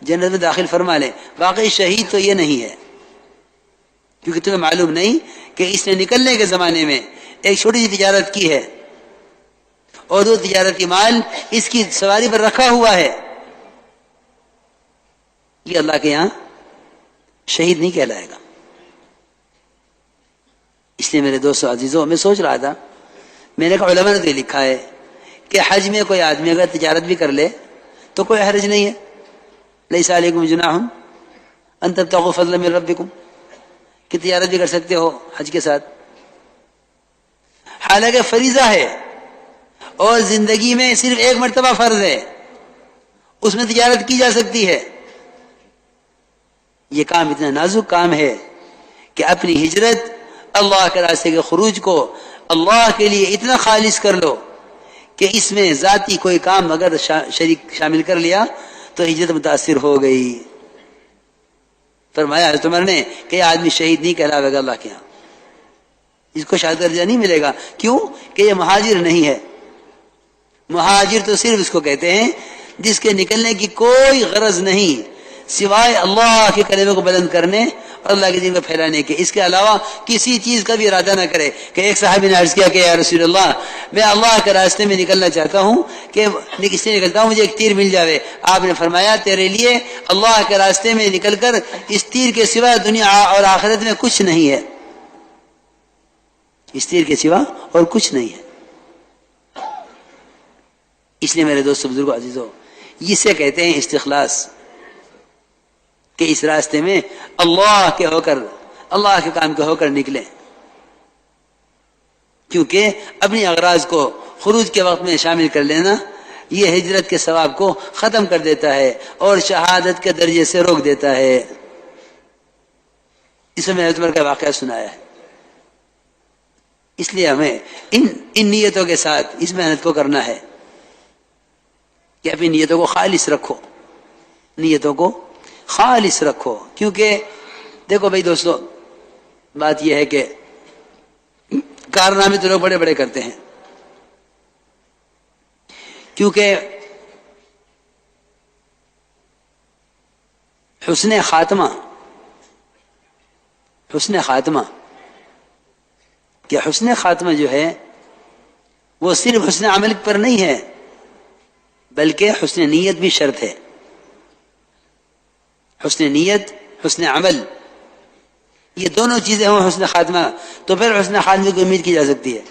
جنت میں داخل فرما لے. واقعی شہید تو یہ نہیں ہے، کیونکہ تمہیں معلوم نہیں کہ اس نے نکلنے کے زمانے میں ایک چھوٹی سی تجارت کی ہے اور وہ تجارتی مال اس کی سواری پر رکھا ہوا ہے، یہ اللہ کے یہاں شہید نہیں کہلائے گا. اس لیے میرے دوستو عزیزوں، میں سوچ رہا تھا، میں نے کہا علماء نے تو لکھا ہے کہ حج میں کوئی آدمی اگر تجارت بھی کر لے تو کوئی حرج نہیں ہے، لیس علیکم جناح ان تبتغوا فضلا من ربکم، کہ تجارت بھی کر سکتے ہو حج کے ساتھ. حالانکہ فریضہ ہے اور زندگی میں صرف ایک مرتبہ فرض ہے، اس میں تجارت کی جا سکتی ہے. یہ کام اتنا نازک کام ہے کہ اپنی ہجرت، اللہ کے راستے کے خروج کو اللہ کے لیے اتنا خالص کر لو کہ اس میں ذاتی کوئی کام اگر شریک شامل کر لیا تو ہجرت متاثر ہو گئی. فرمایا حضرت عمر نے کہ یہ آدمی شہید نہیں کہلاوے گا اللہ کے یہاں، اس کو شہادت کا درجہ نہیں ملے گا. کیوں کہ یہ مہاجر نہیں ہے. مہاجر تو صرف اس کو کہتے ہیں جس کے نکلنے کی کوئی غرض نہیں سوائے اللہ کے کلمے کو بلند کرنے اور اللہ کے دین کو پھیلانے کے، اس کے علاوہ کسی چیز کا بھی ارادہ نہ کرے. کہ ایک صحابی نے عرض کیا کہ یا رسول اللہ، میں اللہ کے راستے میں نکلنا چاہتا ہوں کہ اس سے نکلتا ہوں مجھے ایک تیر مل جاوے. آپ نے فرمایا تیرے لیے اللہ کے راستے میں نکل کر اس تیر کے سوا دنیا اور آخرت میں کچھ نہیں ہے، اس تیر کے سوا اور کچھ نہیں ہے. اس لیے میرے دوستو بزرگوں عزیزوں، اسے کہتے ہیں استخلاص، کہ اس راستے میں اللہ کے ہو کر، اللہ کے کام کے ہو کر نکلیں. کیونکہ اپنی اغراض کو خروج کے وقت میں شامل کر لینا یہ ہجرت کے ثواب کو ختم کر دیتا ہے اور شہادت کے درجے سے روک دیتا ہے. اس میں میں نے تمہارے کا واقعہ سنایا ہے. اس لیے ہمیں ان نیتوں کے ساتھ اس محنت کو کرنا ہے کہ اپنی نیتوں کو خالص رکھو، نیتوں کو خالص رکھو. کیونکہ دیکھو بھائی دوستو، بات یہ ہے کہ کارنامے تو لوگ بڑے بڑے کرتے ہیں، کیونکہ حسن خاتمہ حسن خاتمہ، کہ حسن خاتمہ جو ہے وہ صرف حسن عمل پر نہیں ہے بلکہ حسن نیت بھی شرط ہے. حسن نیت، حسن عمل، یہ دونوں چیزیں ہوں حسن خاتمہ، تو پھر حسن خاتمہ کی امید کی جا سکتی ہے.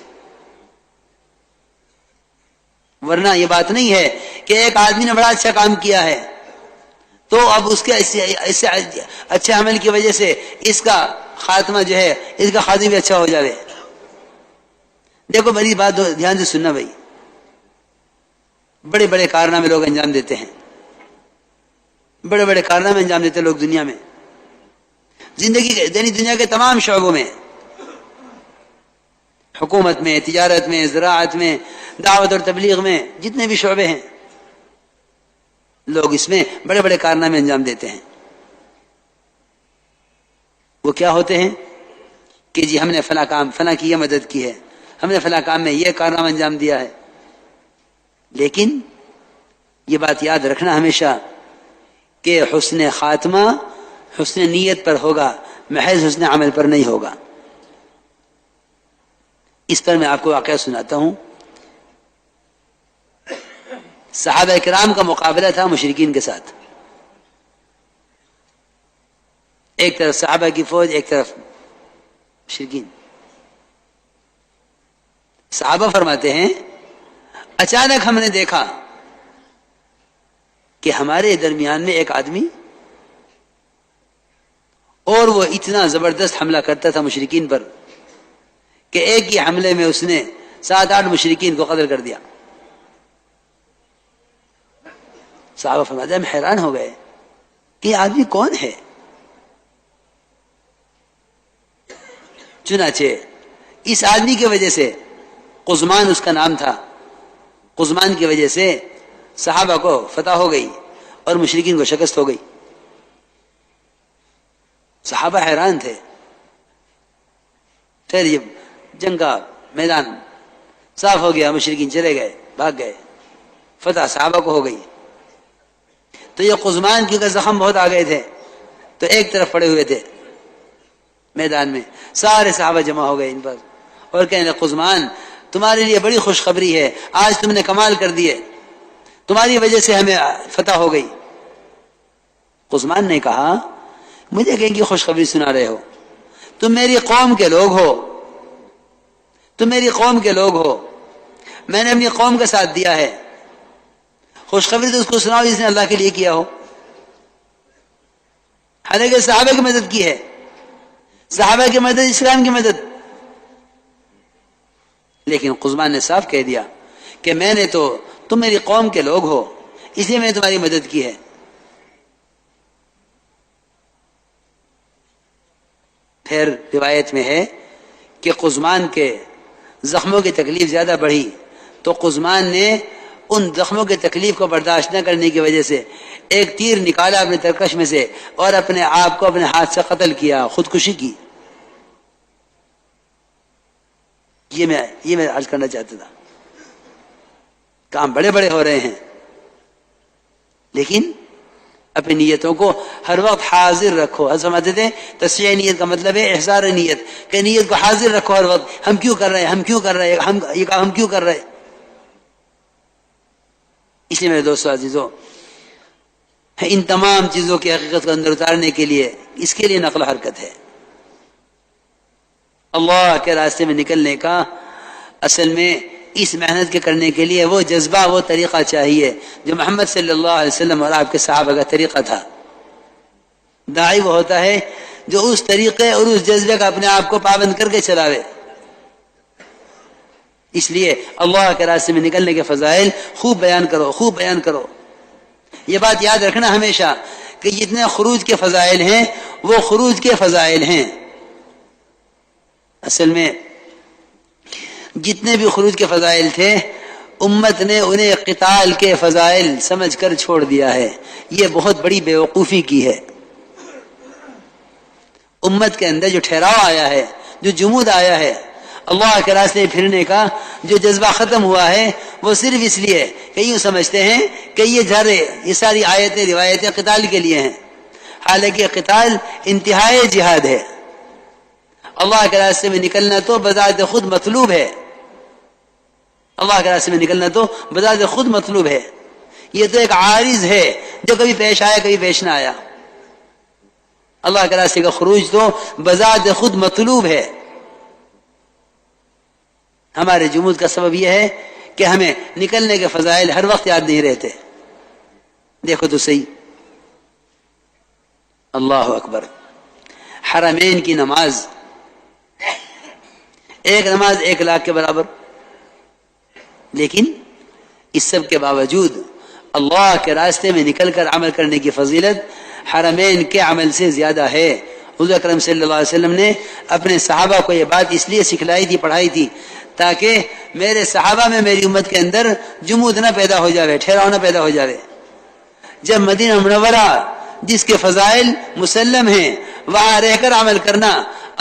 ورنہ یہ بات نہیں ہے کہ ایک آدمی نے بڑا اچھا کام کیا ہے تو اب اس کے ایسے اچھے عمل کی وجہ سے اس کا خاتمہ جو ہے، اس کا خاتمہ بھی اچھا ہو جاوے. دیکھو میری بات دھیان سے سننا بھائی، بڑے بڑے کارنامے لوگ انجام دیتے ہیں، بڑے بڑے کارنامے انجام دیتے لوگ دنیا میں، زندگی کے یعنی دنیا کے تمام شعبوں میں، حکومت میں، تجارت میں، زراعت میں، دعوت اور تبلیغ میں، جتنے بھی شعبے ہیں لوگ اس میں بڑے بڑے کارنامے انجام دیتے ہیں. وہ کیا ہوتے ہیں کہ جی ہم نے فلاں کام، فلاں کی یہ مدد کی ہے، ہم نے فلاں کام میں یہ کارنامہ انجام دیا ہے. لیکن یہ بات یاد رکھنا ہمیشہ کہ حسن خاتمہ حسن نیت پر ہوگا، محض حسن عمل پر نہیں ہوگا. اس پر میں آپ کو واقعہ سناتا ہوں. صحابہ کرام کا مقابلہ تھا مشرکین کے ساتھ. ایک طرف صحابہ کی فوج، ایک طرف مشرکین. صحابہ فرماتے ہیں اچانک ہم نے دیکھا کہ ہمارے درمیان میں ایک آدمی، اور وہ اتنا زبردست حملہ کرتا تھا مشرکین پر کہ ایک ہی حملے میں اس نے 7-8 مشرکین کو قتل کر دیا. صحابہ فرماتے ہیں ہم حیران ہو گئے کہ یہ آدمی کون ہے. چنانچہ اس آدمی کی وجہ سے، قزمان اس کا نام تھا، قزمان کی وجہ سے صحابہ کو فتح ہو گئی اور مشرکین کو شکست ہو گئی. صحابہ حیران تھے. پھر یہ جنگ کا میدان صاف ہو گیا، مشرکین چلے گئے، بھاگ گئے، فتح صحابہ کو ہو گئی. تو یہ قزمان کیونکہ زخم بہت آ گئے تھے تو ایک طرف پڑے ہوئے تھے میدان میں. سارے صحابہ جمع ہو گئے ان پر اور کہنے لگے قزمان تمہارے لیے بڑی خوشخبری ہے، آج تم نے کمال کر دیے، تمہاری وجہ سے ہمیں فتح ہو گئی. قزمان نے کہا مجھے کہیں کی خوشخبری سنا رہے ہو؟ تم میری قوم کے لوگ ہو، تم میری قوم کے لوگ ہو، میں نے اپنی قوم کا ساتھ دیا ہے، خوشخبری تو اس کو سناؤ جس نے اللہ کے لیے کیا ہو. حالانکہ صحابہ کی مدد کی ہے، صحابہ کی مدد اسلام کی مدد. لیکن قزمان نے صاف کہہ دیا کہ میں نے تو، تم میری قوم کے لوگ ہو اس لیے میں نے تمہاری مدد کی ہے. پھر روایت میں ہے کہ قزمان کے زخموں کی تکلیف زیادہ بڑھی تو قزمان نے ان زخموں کی تکلیف کو برداشت نہ کرنے کی وجہ سے ایک تیر نکالا اپنے ترکش میں سے اور اپنے آپ کو اپنے ہاتھ سے قتل کیا، خودکشی کی. یہ میں عرض کرنا چاہتا تھا. کام بڑے بڑے ہو رہے ہیں لیکن اپنی نیتوں کو ہر وقت حاضر رکھو. سمجھتے تھے تصحیح نیت کا مطلب ہے احضار نیت، کہ نیت کو حاضر رکھو ہر وقت. ہم کیوں کر رہے ہیں، ہم کیوں کر رہے ہیں، یہ کام ہم کیوں کر رہے ہیں. اس لیے میرے دوستو عزیزو، ان تمام چیزوں کی حقیقت کو اندر اتارنے کے لیے، اس کے لیے نقل و حرکت ہے. اللہ کے راستے میں نکلنے کا اصل میں اس محنت کے کرنے کے لیے وہ جذبہ، وہ طریقہ چاہیے جو محمد صلی اللہ علیہ وسلم اور آپ کے صحابہ کا طریقہ تھا. داعی وہ ہوتا ہے جو اس طریقے اور اس جذبے کا اپنے آپ کو پابند کر کے چلاوے. اس لیے اللہ کے راستے میں نکلنے کے فضائل خوب بیان کرو، خوب بیان کرو. یہ بات یاد رکھنا ہمیشہ کہ جتنے خروج کے فضائل ہیں وہ خروج کے فضائل ہیں. اصل میں جتنے بھی خروج کے فضائل تھے امت نے انہیں قتال کے فضائل سمجھ کر چھوڑ دیا ہے. یہ بہت بڑی بیوقوفی کی ہے. امت کے اندر جو ٹھہراؤ آیا ہے، جو جمود آیا ہے، اللہ کے راستے پھرنے کا جو جذبہ ختم ہوا ہے، وہ صرف اس لیے کہ یوں سمجھتے ہیں کہ یہ ساری آیتیں روایتیں قتال کے لیے ہیں. حالانکہ قتال انتہائی جہاد ہے. اللہ کے راستے میں نکلنا تو بذات خود مطلوب ہے، اللہ کے راستے میں نکلنا تو بذات خود مطلوب ہے، یہ تو ایک عارض ہے جو کبھی پیش آیا کبھی پیش نہ آیا۔ اللہ کے راستے کا خروج تو بذات خود مطلوب ہے۔ ہمارے جمود کا سبب یہ ہے کہ ہمیں نکلنے کے فضائل ہر وقت یاد نہیں رہتے۔ دیکھو تو صحیح، اللہ اکبر، حرمین کی نماز، ایک نماز 1,00,000 کے برابر، لیکن اس سب کے باوجود اللہ کے راستے میں نکل کر عمل کرنے کی فضیلت حرمین کے عمل سے زیادہ ہے۔ حضور اکرم صلی اللہ علیہ وسلم نے اپنے صحابہ کو یہ بات اس لیے سکھلائی تھی، پڑھائی تھی، تاکہ میرے صحابہ میں، میری امت کے اندر جمود نہ پیدا ہو جاوے، ٹھہراؤ نہ پیدا ہو جاوے۔ جب مدینہ منورہ جس کے فضائل مسلم ہیں وہاں رہ کر عمل کرنا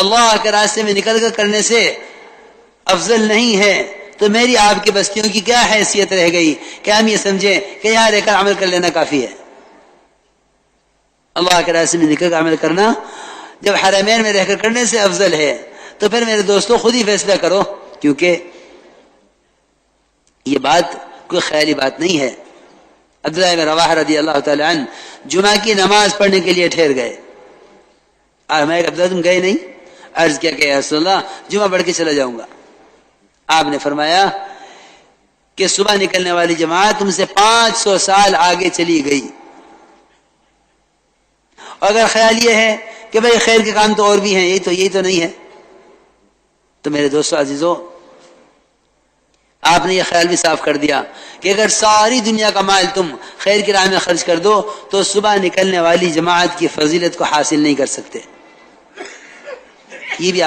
اللہ کے راستے میں نکل کر کرنے سے افضل نہیں ہے، تو میری آپ کی بستیوں کی کیا حیثیت رہ گئی کہ ہم یہ سمجھیں کہ یہاں رہ کر عمل کر لینا کافی ہے۔ اللہ کے راستے میں نکل کر عمل کرنا جب حرمین میں رہ کر کرنے سے افضل ہے، تو پھر میرے دوستوں خود ہی فیصلہ کرو، کیونکہ یہ بات کوئی خیالی بات نہیں ہے۔ عبداللہ بن رواحہ رضی اللہ تعالی عنہ جمعہ کی نماز پڑھنے کے لیے ٹھہر گئے۔ میں عبداللہ تم گئے نہیں؟ عرض کیا کہ یا رسول اللہ جمعہ پڑھ کے چلا جاؤں گا۔ آپ نے فرمایا کہ صبح نکلنے والی جماعت تم سے 500 سال آگے چلی گئی، اور اگر خیال یہ ہے کہ بھئی خیر کے کام تو اور بھی ہیں، یہی تو نہیں ہے، تو میرے دوستو عزیزو، آپ نے یہ خیال بھی صاف کر دیا کہ اگر ساری دنیا کا مال تم خیر کی راہ میں خرچ کر دو تو صبح نکلنے والی جماعت کی فضیلت کو حاصل نہیں کر سکتے۔ یہ بھی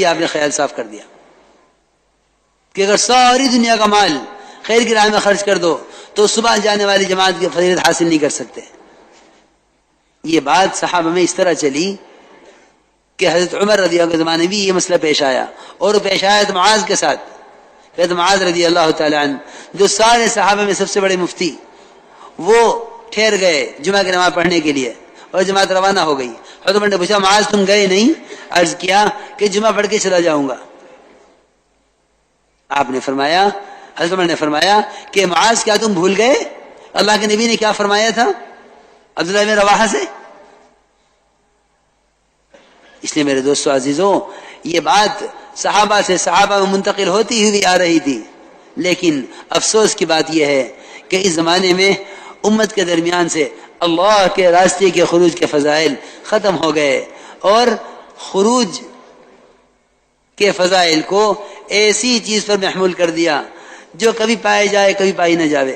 آپ نے خیال صاف کر دیا کہ اگر ساری دنیا کا مال خیر کی راہ میں خرچ کر دو تو صبح جانے والی جماعت کی فضیلت حاصل نہیں کر سکتے۔ یہ بات صحابہ میں اس طرح چلی کہ حضرت عمر رضی اللہ عنہ کے زمانے میں بھی یہ مسئلہ پیش آیا، اور پیش آیا تو معاذ کے ساتھ۔ حضرت معاذ رضی اللہ تعالی عنہ جو سارے صحابہ میں سب سے بڑے مفتی، وہ ٹھہر گئے جمعہ کی نماز پڑھنے کے لیے، اور جماعت روانہ ہو گئی۔ حضرت عمر نے پوچھا معاذ تم گئے نہیں؟ عرض کیا کہ جمعہ پڑھ کے چلا جاؤں گا۔ آپ نے فرمایا، حضرت عمر نے فرمایا کہ معاذ کیا تم بھول گئے اللہ کے نبی نے کیا فرمایا تھا عبداللہ بن رواحہ سے؟ اس لیے میرے دوستو عزیزو، یہ بات صحابہ سے صحابہ میں منتقل ہوتی ہوئی آ رہی تھی، لیکن افسوس کی بات یہ ہے کہ اس زمانے میں امت کے درمیان سے اللہ کے راستے کے خروج کے فضائل ختم ہو گئے، اور خروج کے فضائل کو ایسی چیز پر محمول کر دیا جو کبھی پائے جائے کبھی پائی نہ جاوے،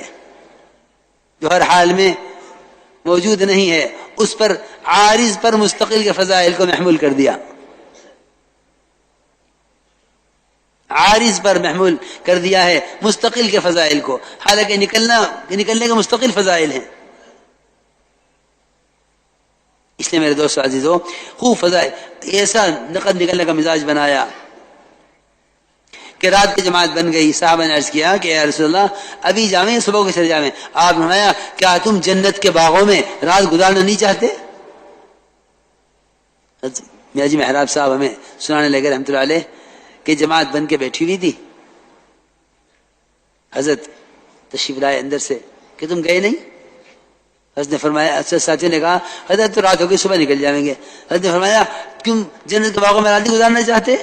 جو ہر حال میں موجود نہیں ہے، اس پر عارض پر مستقل کے فضائل کو محمول کر دیا، عارض پر محمول کر دیا ہے مستقل کے فضائل کو، حالانکہ نکلنے کے مستقل فضائل ہیں۔ اس لیے میرے دوستو عزیزو، خوب فضائل ایسا نقد نکلنے کا مزاج بنایا کہ رات کی جماعت بن گئی۔ صحابہ نے عرض کیا کہ یا رسول اللہ ابھی جاویں صبح کو چلے جاویں؟ آپ نے فرمایا کیا تم جنت کے باغوں میں رات گزارنا نہیں چاہتے؟ میاں جی محراب صاحب ہمیں سنانے لگے رحمۃ اللہ علیہ کہ جماعت بن کے بیٹھی ہوئی تھی، حضرت تشریف لائے اندر سے کہ تم گئے نہیں؟ حضرت نے فرمایا، ساتھی نے کہا حضرت تو رات ہو گئی صبح نکل جائیں گے۔ حضرت نے فرمایا تم جنت کے باغوں میں رات گزارنا چاہتے؟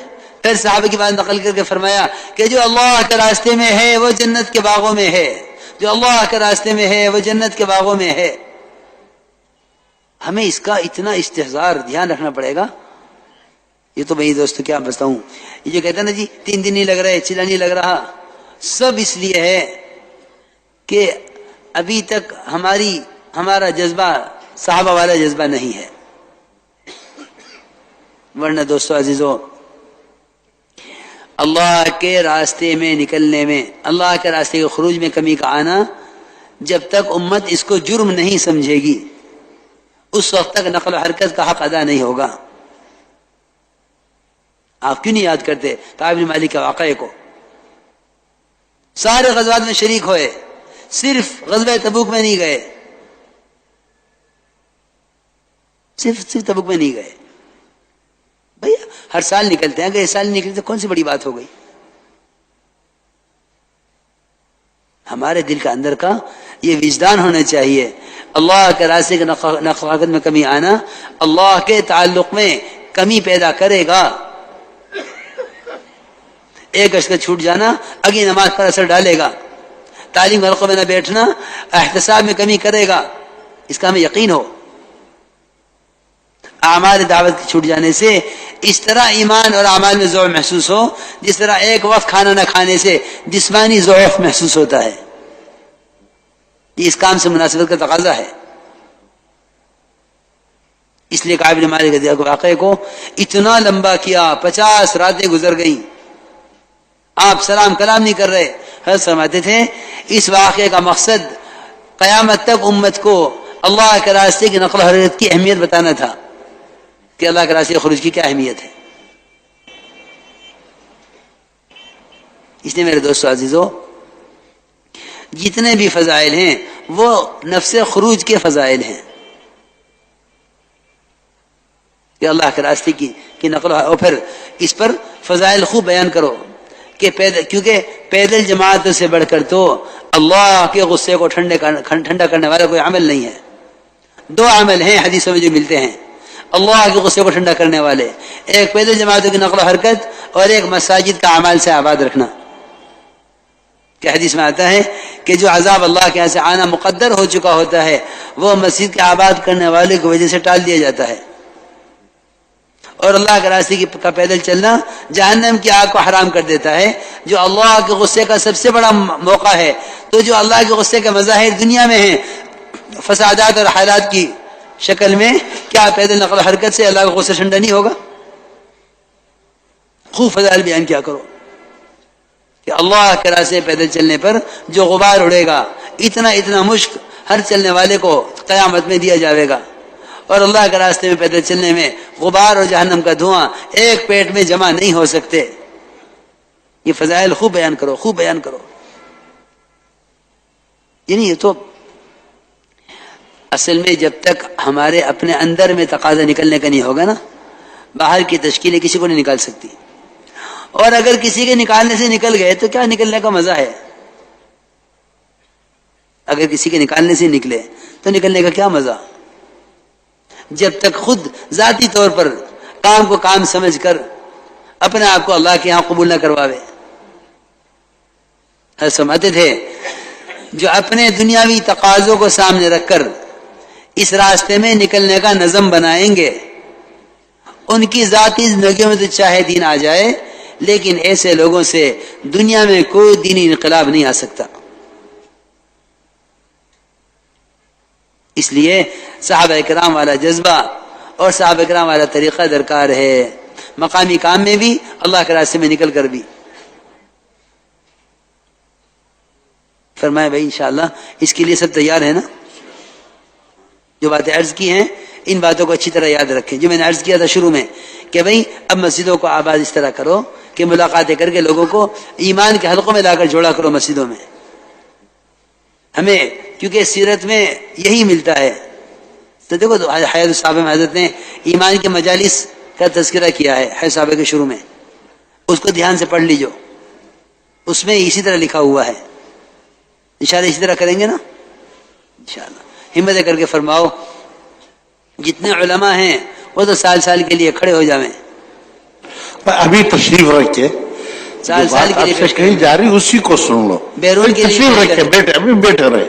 پھر صحابہ کی بات نقل کر کے فرمایا کہ جو اللہ کے راستے میں ہے وہ جنت کے باغوں میں ہے، جو اللہ کے راستے میں ہے وہ جنت کے باغوں میں ہے۔ ہمیں اس کا اتنا استحضار دھیان رکھنا پڑے گا۔ یہ تو بھائی دوستو کیا بتاؤں، یہ جو کہتا ہے نا جی 3 دن نہیں لگ رہے، چلا نہیں لگ رہا، سب اس لیے ہے کہ ابھی تک ہمارا جذبہ صحابہ والا جذبہ نہیں ہے، ورنہ دوستو عزیزو اللہ کے راستے میں نکلنے میں، اللہ کے راستے کے خروج میں کمی کا آنا، جب تک امت اس کو جرم نہیں سمجھے گی اس وقت تک نقل و حرکت کا حق ادا نہیں ہوگا۔ آپ کیوں نہیں یاد کرتے کعب بن مالک کے واقعے کو؟ سارے غزوات میں شریک ہوئے، صرف غزوہ تبوک میں نہیں گئے، صرف تبوک میں نہیں گئے۔ بھیا ہر سال نکلتے ہیں، اگر اس سال نکلتے کون سی بڑی بات ہو گئی؟ ہمارے دل کا اندر کا یہ وجدان ہونا چاہیے. اللہ کے راستے کے نقل میں کمی آنا اللہ کے تعلق میں کمی پیدا کرے گا. ایک اشک چھوٹ جانا اگلی نماز پر اثر ڈالے گا. تعلیم حلقوں میں نہ بیٹھنا احتساب میں کمی کرے گا، اس کا ہمیں یقین ہو. اعمال دعوت کی چھوٹ جانے سے اس طرح ایمان اور اعمال میں ضعف محسوس ہو جس طرح ایک وقت کھانا نہ کھانے سے جسمانی ضعف محسوس ہوتا ہے. یہ اس کام سے مناسبت کا تقاضا ہے. اس لیے کعب بن مالک رضی اللہ عنہ واقعے کو اتنا لمبا کیا، 50 راتیں گزر گئیں، آپ سلام کلام نہیں کر رہے. حضرت فرماتے تھے اس واقعے کا مقصد قیامت تک امت کو اللہ کے راستے کی نقل و حرکت کی اہمیت بتانا تھا کہ اللہ کے راستے خروج کی کیا اہمیت ہے. اس لیے میرے دوستو عزیزو، جتنے بھی فضائل ہیں وہ نفس خروج کے فضائل ہیں کہ اللہ کے راستے کی نقل اور پھر اس پر فضائل خوب بیان کرو کہ کیونکہ پیدل جماعتوں سے بڑھ کر تو اللہ کے غصے کو ٹھنڈا کرنے والا کوئی عمل نہیں ہے. 2 عمل ہیں حدیثوں میں جو ملتے ہیں اللہ کے غصے کو ٹھنڈا کرنے والے، ایک پیدل جماعتوں کی نقل و حرکت اور ایک مساجد کا اعمال سے آباد رکھنا. کہ حدیث میں آتا ہے کہ جو عذاب اللہ کے یہاں سے آنا مقدر ہو چکا ہوتا ہے وہ مسجد کے آباد کرنے والے کی وجہ سے ٹال دیا جاتا ہے. اور اللہ کے راستے کا پیدل چلنا جہنم کی آگ کو حرام کر دیتا ہے، جو اللہ کے غصے کا سب سے بڑا موقع ہے. تو جو اللہ کے غصے کے مظاہر دنیا میں ہیں فسادات اور حالات کی شکل میں، کیا پیدل نقل و حرکت سے اللہ کا غصہ ٹھنڈا نہیں ہوگا؟ خوب فضائل بیان کیا کرو کہ اللہ کے راستے پیدل چلنے پر جو غبار اڑے گا، اتنا مشک ہر چلنے والے کو قیامت میں دیا جائے گا. اور اللہ کے راستے میں پیدل چلنے میں غبار اور جہنم کا دھواں ایک پیٹ میں جمع نہیں ہو سکتے. یہ فضائل خوب بیان کرو، خوب بیان کرو. یعنی یہ تو اصل میں جب تک ہمارے اپنے اندر میں تقاضا نکلنے کا نہیں ہوگا نا، باہر کی تشکیلیں کسی کو نہیں نکال سکتی. اور اگر کسی کے نکالنے سے نکل گئے تو کیا نکلنے کا مزہ ہے؟ اگر کسی کے نکالنے سے نکلے تو نکلنے کا کیا مزہ؟ جب تک خود ذاتی طور پر کام کو کام سمجھ کر اپنے آپ کو اللہ کے ہاں قبول نہ کرواوے. سمجھتے تھے جو اپنے دنیاوی تقاضوں کو سامنے رکھ کر اس راستے میں نکلنے کا نظم بنائیں گے، ان کی ذاتی زندگیوں میں تو چاہے دین آ جائے لیکن ایسے لوگوں سے دنیا میں کوئی دینی انقلاب نہیں آ سکتا. اس لیے صحابہ کرام والا جذبہ اور صحابہ کرام والا طریقہ درکار ہے، مقامی کام میں بھی، اللہ کے راستے میں نکل کر بھی. فرمائے بھائی انشاءاللہ اس کے لیے سب تیار ہے نا؟ جو باتیں عرض کی ہیں ان باتوں کو اچھی طرح یاد رکھیں. جو میں نے عرض کیا تھا شروع میں کہ بھائی اب مسجدوں کو آباد اس طرح کرو کہ ملاقاتیں کر کے لوگوں کو ایمان کے حلقوں میں لا کر جوڑا کرو مسجدوں میں. ہمیں کیونکہ سیرت میں یہی ملتا ہے. تو دیکھو حیات الصحابہ میں حضرت نے ایمان کے مجالس کا تذکرہ کیا ہے حیات الصحابہ کے شروع میں، اس کو دھیان سے پڑھ لیجو، اس میں اسی طرح لکھا ہوا ہے. انشاءاللہ اسی طرح کریں گے نا انشاءاللہ. ہمت کر کے فرماؤ، جتنے علماء ہیں وہ تو سال کے لیے کھڑے ہو جاویں. ابھی تشریف رکھے سال کے لیے کہیں جا رہی اسی کو سن لو. بیرون کے لیے تشریف رکھے بیٹھے ابھی بیٹھے رہے.